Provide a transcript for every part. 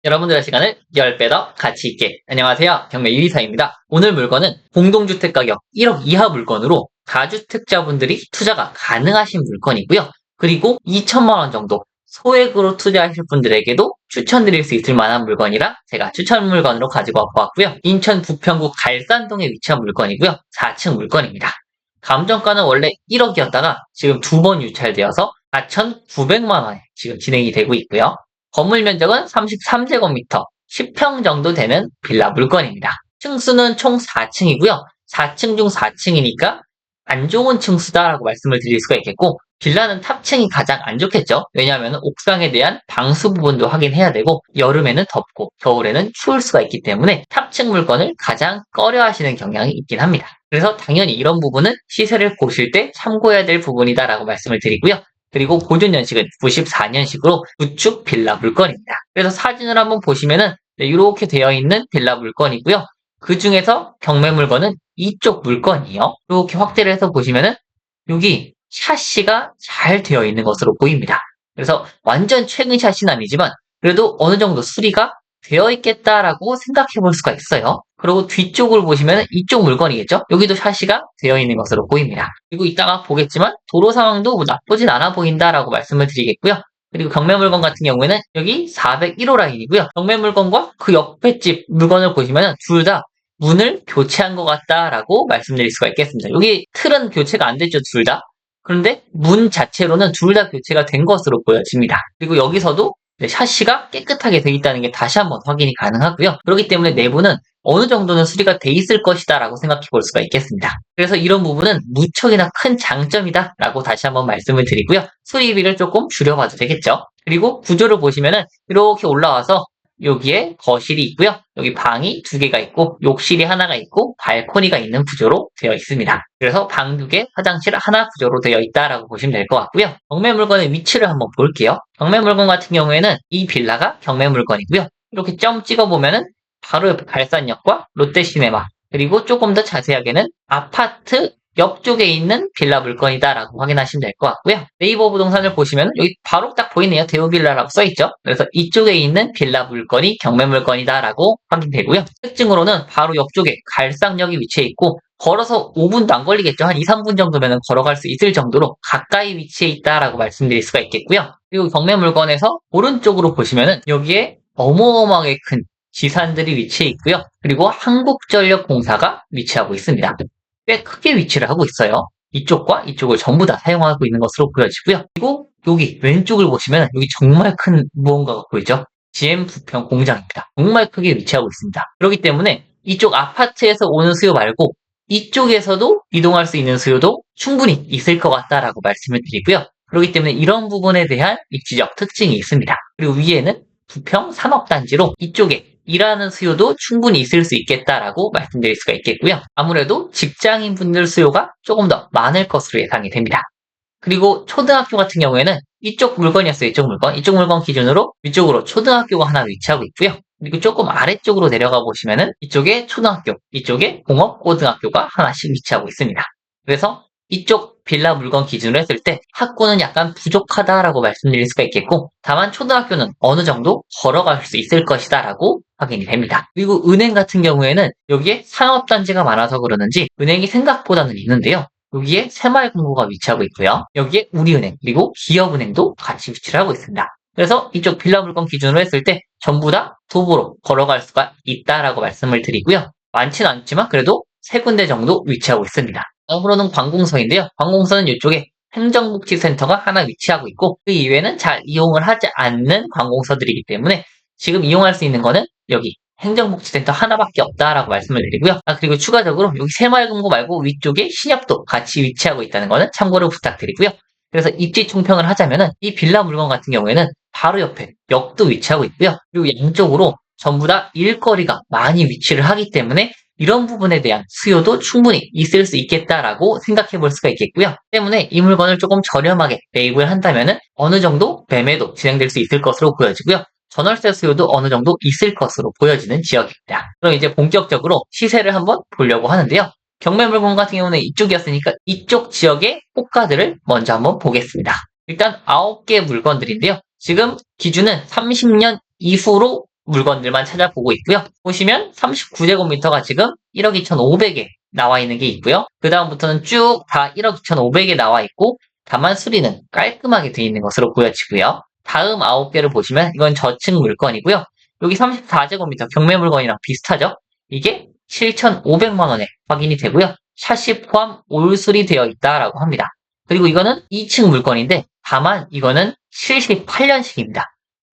여러분들의 시간을 10배 더 가치 있게. 안녕하세요. 경매 유이사입니다. 오늘 물건은 공동주택 가격 1억 이하 물건으로 다주택자분들이 투자가 가능하신 물건이고요. 그리고 2천만 원 정도 소액으로 투자하실 분들에게도 추천드릴 수 있을 만한 물건이라 제가 추천 물건으로 가지고 왔고요. 인천 부평구 갈산동에 위치한 물건이고요. 4층 물건입니다. 감정가는 원래 1억이었다가 지금 두 번 유찰되어서 4,900만 원에 지금 진행이 되고 있고요. 건물 면적은 33제곱미터, 10평 정도 되는 빌라 물건입니다. 층수는 총 4층이고요. 4층 중 4층이니까 안 좋은 층수다라고 말씀을 드릴 수가 있겠고, 빌라는 탑층이 가장 안 좋겠죠. 왜냐하면 옥상에 대한 방수 부분도 확인해야 되고, 여름에는 덥고 겨울에는 추울 수가 있기 때문에 탑층 물건을 가장 꺼려 하시는 경향이 있긴 합니다. 그래서 당연히 이런 부분은 시세를 보실 때 참고해야 될 부분이다라고 말씀을 드리고요. 그리고 보존 연식은 94년식으로 우측 빌라 물건입니다. 그래서 사진을 한번 보시면은 이렇게 되어 있는 빌라 물건이고요. 그 중에서 경매 물건은 이쪽 물건이요. 이렇게 확대를 해서 보시면은 여기 샤시가 잘 되어 있는 것으로 보입니다. 그래서 완전 최근 샤시는 아니지만 그래도 어느 정도 수리가 되어 있겠다라고 생각해 볼 수가 있어요. 그리고 뒤쪽을 보시면 이쪽 물건이겠죠? 여기도 샤시가 되어 있는 것으로 보입니다. 그리고 이따가 보겠지만 도로 상황도 뭐 나쁘진 않아 보인다라고 말씀을 드리겠고요. 그리고 경매 물건 같은 경우에는 여기 401호 라인이고요. 경매 물건과 그 옆에 집 물건을 보시면 둘 다 문을 교체한 것 같다라고 말씀드릴 수가 있겠습니다. 여기 틀은 교체가 안 됐죠, 둘 다. 그런데 문 자체로는 둘 다 교체가 된 것으로 보여집니다. 그리고 여기서도 샤시가 깨끗하게 되어 있다는 게 다시 한번 확인이 가능하고요. 그렇기 때문에 내부는 어느 정도는 수리가 돼 있을 것이다 라고 생각해 볼 수가 있겠습니다. 그래서 이런 부분은 무척이나 큰 장점이다 라고 다시 한번 말씀을 드리고요. 수리비를 조금 줄여봐도 되겠죠. 그리고 구조를 보시면은 이렇게 올라와서 여기에 거실이 있고요. 여기 방이 2개가 있고 욕실이 하나가 있고 발코니가 있는 구조로 되어 있습니다. 그래서 방 2개, 화장실 하나 구조로 되어 있다라고 보시면 될 것 같고요. 경매 물건의 위치를 한번 볼게요. 경매 물건 같은 경우에는 이 빌라가 경매 물건이고요. 이렇게 점 찍어보면은 바로 옆에 갈산역과 롯데시네마, 그리고 조금 더 자세하게는 아파트 옆쪽에 있는 빌라 물건이다라고 확인하시면 될 것 같고요. 네이버 부동산을 보시면 여기 바로 딱 보이네요. 대우빌라라고 써있죠. 그래서 이쪽에 있는 빌라 물건이 경매 물건이다라고 확인되고요. 특징으로는 바로 옆쪽에 갈상역이 위치해 있고 걸어서 5분도 안 걸리겠죠. 한 2, 3분 정도면 걸어갈 수 있을 정도로 가까이 위치해 있다라고 말씀드릴 수가 있겠고요. 그리고 경매 물건에서 오른쪽으로 보시면은 여기에 어마어마하게 큰 지산들이 위치해 있고요. 그리고 한국전력공사가 위치하고 있습니다. 꽤 크게 위치를 하고 있어요. 이쪽과 이쪽을 전부 다 사용하고 있는 것으로 보여지고요. 그리고 여기 왼쪽을 보시면 여기 정말 큰 무언가가 보이죠? GM 부평 공장입니다. 정말 크게 위치하고 있습니다. 그렇기 때문에 이쪽 아파트에서 오는 수요 말고 이쪽에서도 이동할 수 있는 수요도 충분히 있을 것 같다라고 말씀을 드리고요. 그렇기 때문에 이런 부분에 대한 입지적 특징이 있습니다. 그리고 위에는 부평 산업단지로 이쪽에 일하는 수요도 충분히 있을 수 있겠다라고 말씀드릴 수가 있겠고요. 아무래도 직장인분들 수요가 조금 더 많을 것으로 예상이 됩니다. 그리고 초등학교 같은 경우에는 이쪽 물건이었어요. 이쪽 물건 기준으로 위쪽으로 초등학교가 하나 위치하고 있고요. 그리고 조금 아래쪽으로 내려가 보시면은 이쪽에 초등학교, 이쪽에 공업고등학교가 하나씩 위치하고 있습니다. 그래서 이쪽 빌라 물건 기준으로 했을 때 학구는 약간 부족하다라고 말씀드릴 수가 있겠고, 다만 초등학교는 어느 정도 걸어갈 수 있을 것이다라고 확인이 됩니다. 그리고 은행 같은 경우에는 여기에 산업단지가 많아서 그러는지 은행이 생각보다는 있는데요. 여기에 새마을금고가 위치하고 있고요. 여기에 우리은행 그리고 기업은행도 같이 위치를 하고 있습니다. 그래서 이쪽 빌라 물건 기준으로 했을 때 전부 다 도보로 걸어갈 수가 있다라고 말씀을 드리고요. 많지는 않지만 그래도 3군데 정도 위치하고 있습니다. 다음으로는 관공서인데요. 관공서는 이쪽에 행정복지센터가 하나 위치하고 있고 그 이외에는 잘 이용을 하지 않는 관공서들이기 때문에 지금 이용할 수 있는 거는 여기 행정복지센터 하나밖에 없다라고 말씀을 드리고요. 그리고 추가적으로 여기 새마을금고 말고 위쪽에 신협도 같이 위치하고 있다는 거는 참고를 부탁드리고요. 그래서 입지 총평을 하자면은 이 빌라 물건 같은 경우에는 바로 옆에 역도 위치하고 있고요. 그리고 양쪽으로 전부 다 일거리가 많이 위치를 하기 때문에 이런 부분에 대한 수요도 충분히 있을 수 있겠다라고 생각해 볼 수가 있겠고요. 때문에 이 물건을 조금 저렴하게 매입을 한다면은 어느 정도 매매도 진행될 수 있을 것으로 보여지고요. 전월세 수요도 어느 정도 있을 것으로 보여지는 지역입니다. 그럼 이제 본격적으로 시세를 한번 보려고 하는데요. 경매 물건 같은 경우는 이쪽이었으니까 이쪽 지역의 호가들을 먼저 한번 보겠습니다. 일단 9개 물건들인데요. 지금 기준은 30년 이후로 물건들만 찾아보고 있고요. 보시면 39제곱미터가 지금 1억 2,500에 나와 있는 게 있고요. 그 다음부터는 쭉 다 1억 2,500에 나와 있고 다만 수리는 깔끔하게 되어 있는 것으로 보여지고요. 다음 9개를 보시면 이건 저층 물건이고요. 여기 34제곱미터 경매 물건이랑 비슷하죠? 이게 7,500만 원에 확인이 되고요. 샷시 포함 올 수리되어 있다라고 합니다. 그리고 이거는 2층 물건인데 다만 이거는 78년식입니다.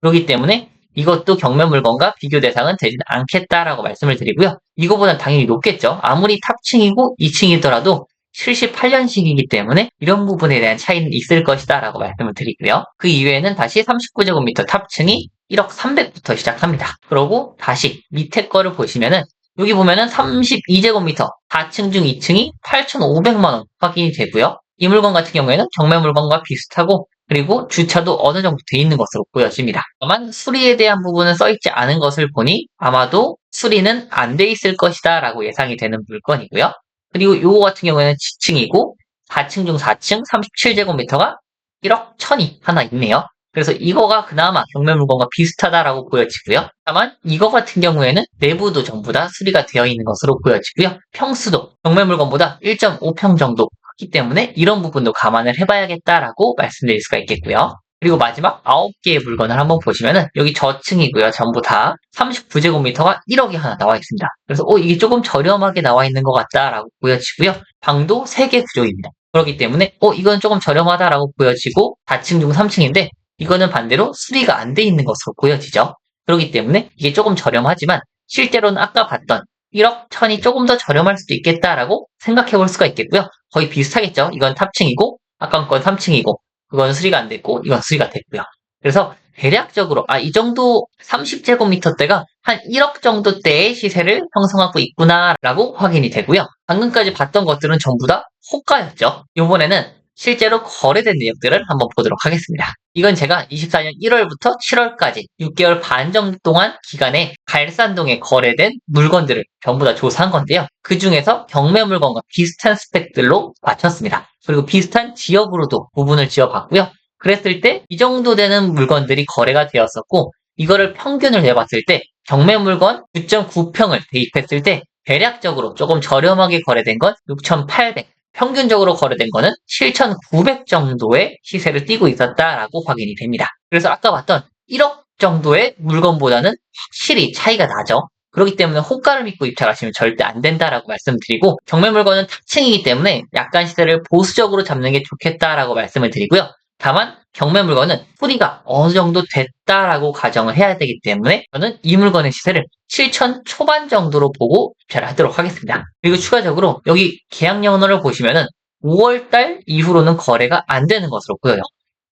그렇기 때문에 이것도 경매 물건과 비교 대상은 되지 않겠다라고 말씀을 드리고요. 이거보다는 당연히 높겠죠. 아무리 탑층이고 2층이더라도 78년식이기 때문에 이런 부분에 대한 차이는 있을 것이다 라고 말씀을 드리고요. 그 이외에는 다시 39제곱미터 탑층이 1억 300부터 시작합니다. 그러고 다시 밑에 거를 보시면은 여기 보면은 32제곱미터 4층 중 2층이 8,500만원 확인이 되고요. 이 물건 같은 경우에는 경매 물건과 비슷하고 그리고 주차도 어느 정도 돼 있는 것으로 보여집니다. 다만 수리에 대한 부분은 써있지 않은 것을 보니 아마도 수리는 안 돼 있을 것이다 라고 예상이 되는 물건이고요. 그리고 요거 같은 경우에는 지층이고 4층 중 4층 37제곱미터가 1억 1000이 하나 있네요. 그래서 이거가 그나마 경매 물건과 비슷하다라고 보여지고요. 다만 이거 같은 경우에는 내부도 전부 다 수리가 되어 있는 것으로 보여지고요. 평수도 경매 물건보다 1.5평 정도 크기 때문에 이런 부분도 감안을 해봐야겠다라고 말씀드릴 수가 있겠고요. 그리고 마지막 9개의 물건을 한번 보시면은 여기 저층이고요. 전부 다 39제곱미터가 1억이 하나 나와 있습니다. 그래서 이게 조금 저렴하게 나와 있는 것 같다라고 보여지고요. 방도 3개 구조입니다. 그렇기 때문에 이건 조금 저렴하다라고 보여지고 4층 중 3층인데 이거는 반대로 수리가 안 돼 있는 것으로 보여지죠. 그렇기 때문에 이게 조금 저렴하지만 실제로는 아까 봤던 1억 1000이 조금 더 저렴할 수도 있겠다라고 생각해 볼 수가 있겠고요. 거의 비슷하겠죠. 이건 탑층이고 아까 건 3층이고 그건 수리가 안 됐고 이건 수리가 됐고요. 그래서 대략적으로 이 정도 30제곱미터대가 한 1억 정도대의 시세를 형성하고 있구나라고 확인이 되고요. 방금까지 봤던 것들은 전부 다 호가였죠. 이번에는 실제로 거래된 내역들을 한번 보도록 하겠습니다. 이건 제가 24년 1월부터 7월까지 6개월 반 정도 동안 기간에 갈산동에 거래된 물건들을 전부 다 조사한 건데요. 그 중에서 경매 물건과 비슷한 스펙들로 맞췄습니다. 그리고 비슷한 지역으로도 부분을 지어봤고요. 그랬을 때 이 정도 되는 물건들이 거래가 되었었고 이거를 평균을 내봤을 때 경매 물건 9.9평을 대입했을 때 대략적으로 조금 저렴하게 거래된 건 6,800, 평균적으로 거래된 거는 7,900 정도의 시세를 띠고 있었다라고 확인이 됩니다. 그래서 아까 봤던 1억 정도의 물건보다는 확실히 차이가 나죠. 그렇기 때문에 호가를 믿고 입찰하시면 절대 안 된다라고 말씀드리고 경매 물건은 탑층이기 때문에 약간 시세를 보수적으로 잡는 게 좋겠다라고 말씀을 드리고요. 다만 경매 물건은 수리가 어느 정도 됐다라고 가정을 해야 되기 때문에 저는 이 물건의 시세를 7천 초반 정도로 보고 입찰을 하도록 하겠습니다. 그리고 추가적으로 여기 계약 연호를 보시면은 5월달 이후로는 거래가 안 되는 것으로 보여요.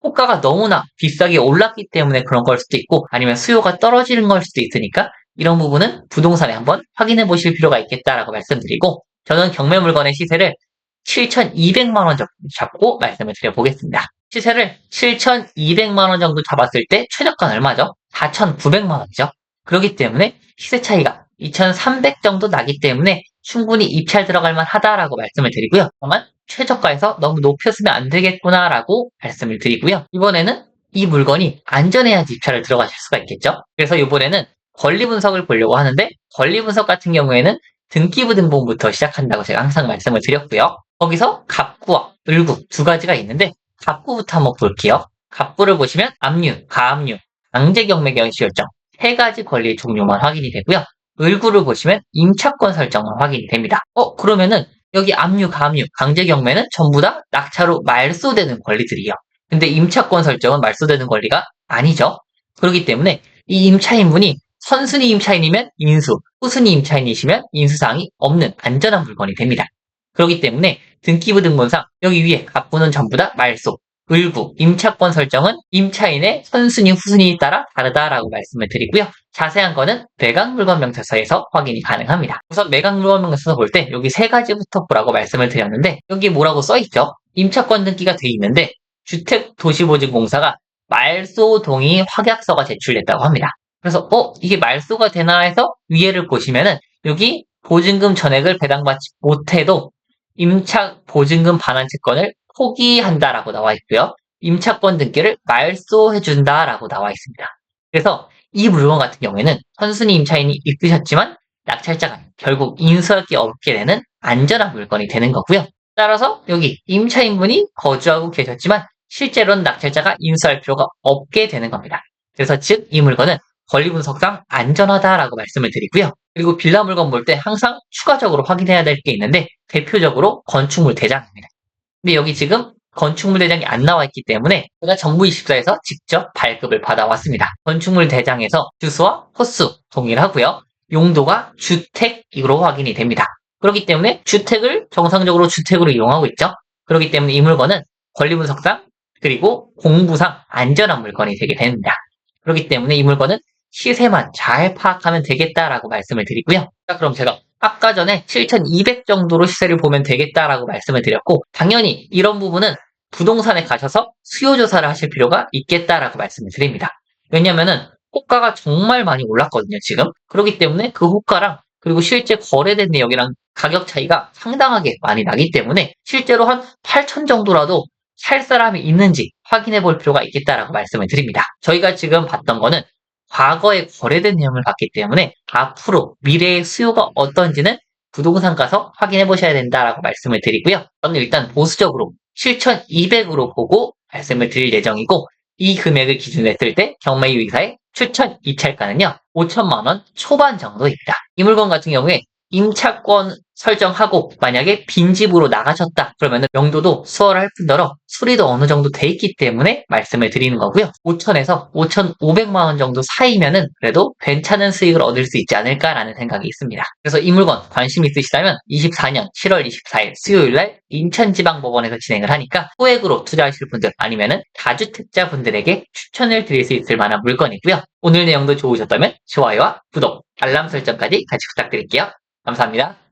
호가가 너무나 비싸게 올랐기 때문에 그런 걸 수도 있고 아니면 수요가 떨어지는 걸 수도 있으니까 이런 부분은 부동산에 한번 확인해 보실 필요가 있겠다라고 말씀드리고 저는 경매 물건의 시세를 7,200만 원 정도 잡고 말씀을 드려보겠습니다. 시세를 7,200만 원 정도 잡았을 때 최저가는 얼마죠? 4,900만 원이죠. 그렇기 때문에 시세 차이가 2,300 정도 나기 때문에 충분히 입찰 들어갈 만하다라고 말씀을 드리고요. 다만 최저가에서 너무 높였으면 안 되겠구나라고 말씀을 드리고요. 이번에는 이 물건이 안전해야지 입찰을 들어가실 수가 있겠죠. 그래서 이번에는 권리 분석을 보려고 하는데 권리 분석 같은 경우에는 등기부 등본부터 시작한다고 제가 항상 말씀을 드렸고요. 거기서 갑구와 을구 두 가지가 있는데 갑구부터 한번 볼게요. 갑구를 보시면 압류, 가압류, 강제경매 결시결정 세 가지 권리의 종류만 확인이 되고요. 을구를 보시면 임차권 설정만 확인이 됩니다. 그러면은 여기 압류, 가압류, 강제경매는 전부 다 낙찰로 말소되는 권리들이에요. 근데 임차권 설정은 말소되는 권리가 아니죠. 그렇기 때문에 이 임차인분이 선순위 임차인이면 인수, 후순위 임차인이시면 인수사항이 없는 안전한 물건이 됩니다. 그렇기 때문에 등기부 등본상 여기 위에 갑구는 전부 다 말소, 을구, 임차권 설정은 임차인의 선순위, 후순위에 따라 다르다라고 말씀을 드리고요. 자세한 거는 매각물건명세서에서 확인이 가능합니다. 우선 매각물건명세서 볼 때 여기 세 가지부터 보라고 말씀을 드렸는데 여기 뭐라고 써있죠? 임차권 등기가 돼 있는데 주택도시보증공사가 말소 동의 확약서가 제출됐다고 합니다. 그래서 이게 말소가 되나 해서 위에를 보시면은 여기 보증금 전액을 배당받지 못해도 임차 보증금 반환 채권을 포기한다라고 나와 있고요. 임차권 등기를 말소해준다라고 나와 있습니다. 그래서 이 물건 같은 경우에는 선순위 임차인이 이끄셨지만 낙찰자가 결국 인수할 게 없게 되는 안전한 물건이 되는 거고요. 따라서 여기 임차인분이 거주하고 계셨지만 실제로는 낙찰자가 인수할 필요가 없게 되는 겁니다. 그래서 즉 이 물건은 권리 분석상 안전하다라고 말씀을 드리고요. 그리고 빌라 물건 볼 때 항상 추가적으로 확인해야 될 게 있는데 대표적으로 건축물 대장입니다. 근데 여기 지금 건축물 대장이 안 나와 있기 때문에 제가 정부24에서 직접 발급을 받아왔습니다. 건축물 대장에서 주소와 호수 동일하고요. 용도가 주택으로 확인이 됩니다. 그렇기 때문에 주택을 정상적으로 주택으로 이용하고 있죠. 그렇기 때문에 이 물건은 권리분석상 그리고 공부상 안전한 물건이 되게 됩니다. 그렇기 때문에 이 물건은 시세만 잘 파악하면 되겠다라고 말씀을 드리고요. 자, 그럼 제가 아까 전에 7,200 정도로 시세를 보면 되겠다라고 말씀을 드렸고 당연히 이런 부분은 부동산에 가셔서 수요 조사를 하실 필요가 있겠다라고 말씀을 드립니다. 왜냐면은 호가가 정말 많이 올랐거든요, 지금. 그렇기 때문에 그 호가랑 그리고 실제 거래된 내역이랑 가격 차이가 상당하게 많이 나기 때문에 실제로 한 8,000 정도라도 살 사람이 있는지 확인해 볼 필요가 있겠다라고 말씀을 드립니다. 저희가 지금 봤던 거는 과거에 거래된 내용을 봤기 때문에 앞으로 미래의 수요가 어떤지는 부동산 가서 확인해 보셔야 된다라고 말씀을 드리고요. 저는 일단 보수적으로 7,200으로 보고 말씀을 드릴 예정이고 이 금액을 기준으로 했을 때 경매유이사의 추천 입찰가는요 5천만 원 초반 정도입니다. 이 물건 같은 경우에 임차권 설정하고 만약에 빈집으로 나가셨다 그러면 명도도 수월할 뿐더러 수리도 어느 정도 돼 있기 때문에 말씀을 드리는 거고요. 5천에서 5,500만 원 정도 사이면은 그래도 괜찮은 수익을 얻을 수 있지 않을까라는 생각이 있습니다. 그래서 이 물건 관심 있으시다면 24년 7월 24일 수요일날 인천지방법원에서 진행을 하니까 소액으로 투자하실 분들 아니면은 다주택자 분들에게 추천을 드릴 수 있을 만한 물건이고요. 오늘 내용도 좋으셨다면 좋아요와 구독, 알람 설정까지 같이 부탁드릴게요. 감사합니다.